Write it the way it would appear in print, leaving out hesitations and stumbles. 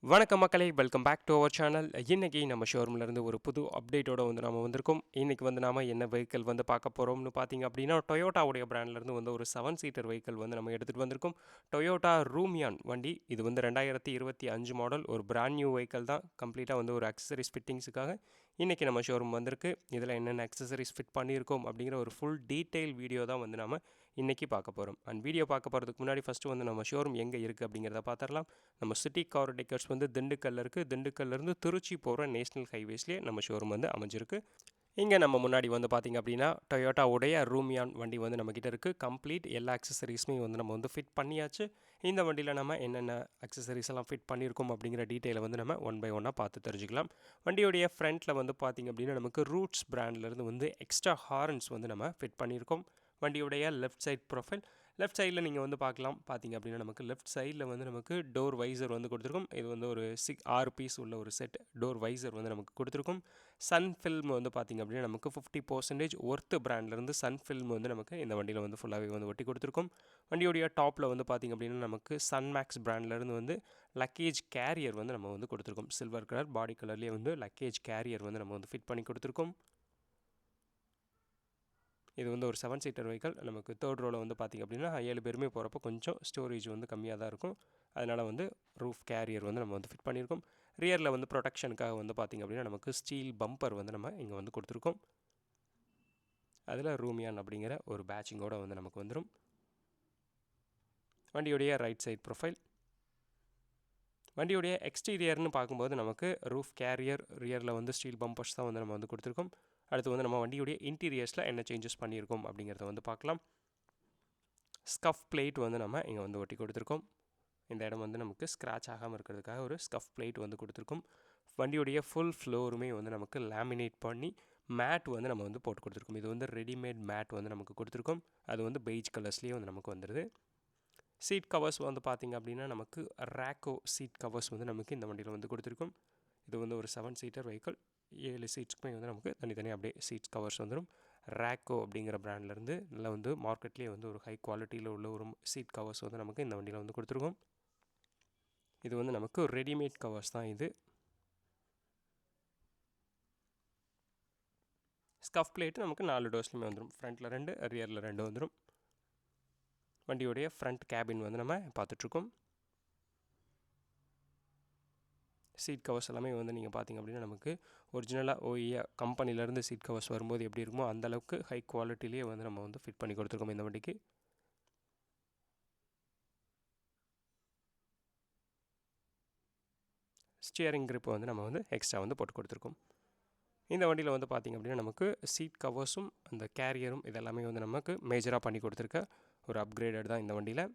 வணக்கம் மக்களே, welcome back to our channel. இன்றைக்கி நம்ம ஷோரூம்லேருந்து ஒரு புது அப்டேட்டோடு நம்ம வந்திருக்கோம். இன்றைக்கி நாம் என்ன வெஹிக்கிள் பார்க்க போகிறோம்னு பார்த்தீங்க அப்படின்னா, டொயோட்டாவுடைய பிராண்ட்லேருந்து ஒரு 7 சீட்டர் வெஹிக்கிள் நம்ம எடுத்துகிட்டு வந்திருக்கோம். டொயோட்டா ரூமியான் வண்டி. இது 2025 மாடல். ஒரு பிராண்ட் நியூ வெஹிக்கிள் தான். கம்ப்ளீட்டாக ஒரு அக்சசரிஸ் ஃபிட்டிங்ஸுக்காக இன்றைக்கி நம்ம ஷோரூம் வந்திருக்கு. இதில் என்னென்ன அக்சசரிஸ் ஃபிட் பண்ணியிருக்கோம் அப்படிங்கிற ஒரு ஃபுல் டீட்டெயில் வீடியோ தான் நம்ம இன்றைக்கி பார்க்க போகிறோம். அண்ட் வீடியோ பார்க்க போகிறதுக்கு முன்னாடி ஃபஸ்ட்டு நம்ம ஷோரூம் எங்கே இருக்குது அப்படிங்கிறத பார்த்துடலாம். நம்ம சிட்டி கார் டெக்கர்ஸ் திண்டுக்கல்ல இருக்குது. திண்டுக்கல்லேருந்து திருச்சி போகிற நேஷனல் ஹைவேஸ்லேயே நம்ம ஷோரூம் அமைஞ்சிருக்கு. இங்கே நம்ம முன்னாடி பார்த்திங்க அப்படின்னா டொயோட்டாவுடைய ரூமியான் வண்டி நம்மக்கிட்ட இருக்குது. கம்ப்ளீட் எல்லா அக்சசரிஸுமே நம்ம ஃபிட் பண்ணியாச்சு. இந்த வண்டியில் நம்ம என்னென்ன அக்சசரிஸ் எல்லாம் ஃபிட் பண்ணியிருக்கோம் அப்படிங்கிற டீட்டெயிலை நம்ம ஒன் பை ஒன்னாக பார்த்து தெரிஞ்சுக்கலாம். வண்டியோடைய ஃப்ரண்ட்டில் பார்த்திங்க அப்படின்னா நமக்கு ரூட்ஸ் பிராண்ட்லேருந்து எக்ஸ்ட்ரா ஹார்ன்ஸ் நம்ம ஃபிட் பண்ணியிருக்கோம். வண்டியுடைய லெஃப்ட் சைட் ப்ரொஃபைல், லெஃப்ட் சைடில் நீங்கள் பார்க்கலாம். பார்த்திங்க அப்படின்னா நமக்கு லெஃப்ட் சைடில் நமக்கு டோர் வைசர் கொடுத்துருக்கும். இது ஒரு 6 பீஸ் உள்ள ஒரு செட் டோர் வைசர் நமக்கு கொடுத்துருக்கும். சன் ஃபில்ம் பார்த்திங்க அப்படின்னா நமக்கு 50% ஒர்த்து பிராண்ட்லேருந்து சன் ஃபில்ம் நமக்கு இந்த வண்டியில் ஃபுல்லாகவே ஒட்டி கொடுத்துருக்கும். வண்டியுடைய டாப்பில் பார்த்திங்க அப்படின்னா நமக்கு சன் மேக்ஸ் பிராண்ட்லேருந்து லக்கேஜ் கேரியர் நம்ம கொடுத்துருக்கோம். சில்வர் கலர் பாடி கலர்லேயே லக்கேஜ் கேரியர் நம்ம ஃபிட் பண்ணி கொடுத்துருக்கோம். இது ஒரு 7 சீட்டர் வெஹிக்கிள். நமக்கு தேர்ட் ரோவில் பார்த்திங்க அப்படின்னா 7 பேருமே போகிறப்போ கொஞ்சம் ஸ்டோரேஜ் கம்மியாக தான் இருக்கும். அதனால் ரூஃப் கேரியர் நம்ம ஃபிட் பண்ணியிருக்கோம். ரியரில் ப்ரொடெக்ஷனுக்காக பார்த்திங்க அப்படின்னா நமக்கு ஸ்டீல் பம்பர் நம்ம இங்கே கொடுத்துருக்கோம். அதில் ரூமியான் அப்படிங்கிற ஒரு பேட்சிங்கோடு நமக்கு வந்துடும். வண்டியுடைய ரைட் சைட் ப்ரொஃபைல். வண்டியுடைய எக்ஸ்டீரியர்னு பார்க்கும்போது நமக்கு ரூஃப் கேரியர், ரியரில் ஸ்டீல் பம்பர்ஸ் தான் நம்ம கொடுத்துருக்கோம். அடுத்து நம்ம வண்டியுடைய இன்டீரியர்ஸில் என்ன சேஞ்சஸ் பண்ணியிருக்கோம் அப்படிங்கிறத பார்க்கலாம். ஸ்கஃப் பிளேட் நம்ம இங்கே ஒட்டி கொடுத்துருக்கோம். இந்த இடம் நமக்கு ஸ்க்ராட்ச் ஆகாமல் இருக்கிறதுக்காக ஒரு ஸ்கஃப் பிளேட் கொடுத்துருக்கோம். வண்டியுடைய ஃபுல் ஃப்ளோருமே நமக்கு லேமினேட் பண்ணி மேட் நம்ம போட்டு கொடுத்துருக்கோம். இது ரெடிமேட் மேட் நமக்கு கொடுத்துருக்கோம். அது பெய்ஜ் கலர்ஸ்லேயே நமக்கு வந்துடுது. சீட் கவர்ஸ் பார்த்திங்க அப்படின்னா நமக்கு ரேக்கோ சீட் கவர்ஸ் நமக்கு இந்த வண்டியில் கொடுத்துருக்கோம். இது ஒரு 7 சீட்டர் வெஹிக்கிள். 7 சீட்ஸ்க்குமே நமக்கு தனித்தனியாக அப்படியே சீட்ஸ் கவர்ஸ் வந்துடும். ரேக்கோ அப்படிங்கிற பிராண்ட்லேருந்து நல்லா மார்க்கெட்லேயே ஒரு ஹை குவாலிட்டியில் உள்ள ஒரு சீட் கவர்ஸ் நமக்கு இந்த வண்டியில் கொடுத்துருக்கோம். இது நமக்கு ரெடிமேட் கவர்ஸ் தான். இது ஸ்கஃப் பிளேட்டு நமக்கு 4 டோர்ஸ்லையுமே வந்துடும். ஃப்ரண்ட்டில் 2, ரியரில் 2 வந்துடும். வண்டியோடைய ஃப்ரண்ட் கேபின் நம்ம பார்த்துட்ருக்கோம். சீட் கவர்ஸ் எல்லாமே நீங்கள் பார்த்திங்க அப்படின்னா நமக்கு ஒரிஜினலாக கம்பெனிலேருந்து சீட் கவர்ஸ் வரும்போது எப்படி இருக்குமோ அந்தளவுக்கு ஹை குவாலிட்டிலேயே நம்ம ஃபிட் பண்ணி கொடுத்துருக்கோம் இந்த வண்டிக்கு. ஸ்டியரிங் கிரிப் நம்ம எக்ஸ்ட்ரா போட்டு கொடுத்துருக்கோம். இந்த வண்டியில் பார்த்திங்க அப்படின்னா நமக்கு சீட் கவர்ஸும் அந்த கேரியரும் இதெல்லாமே நமக்கு மேஜராக பண்ணி கொடுத்துருக்க ஒரு அப்கிரேடட் தான் இந்த வண்டியில்.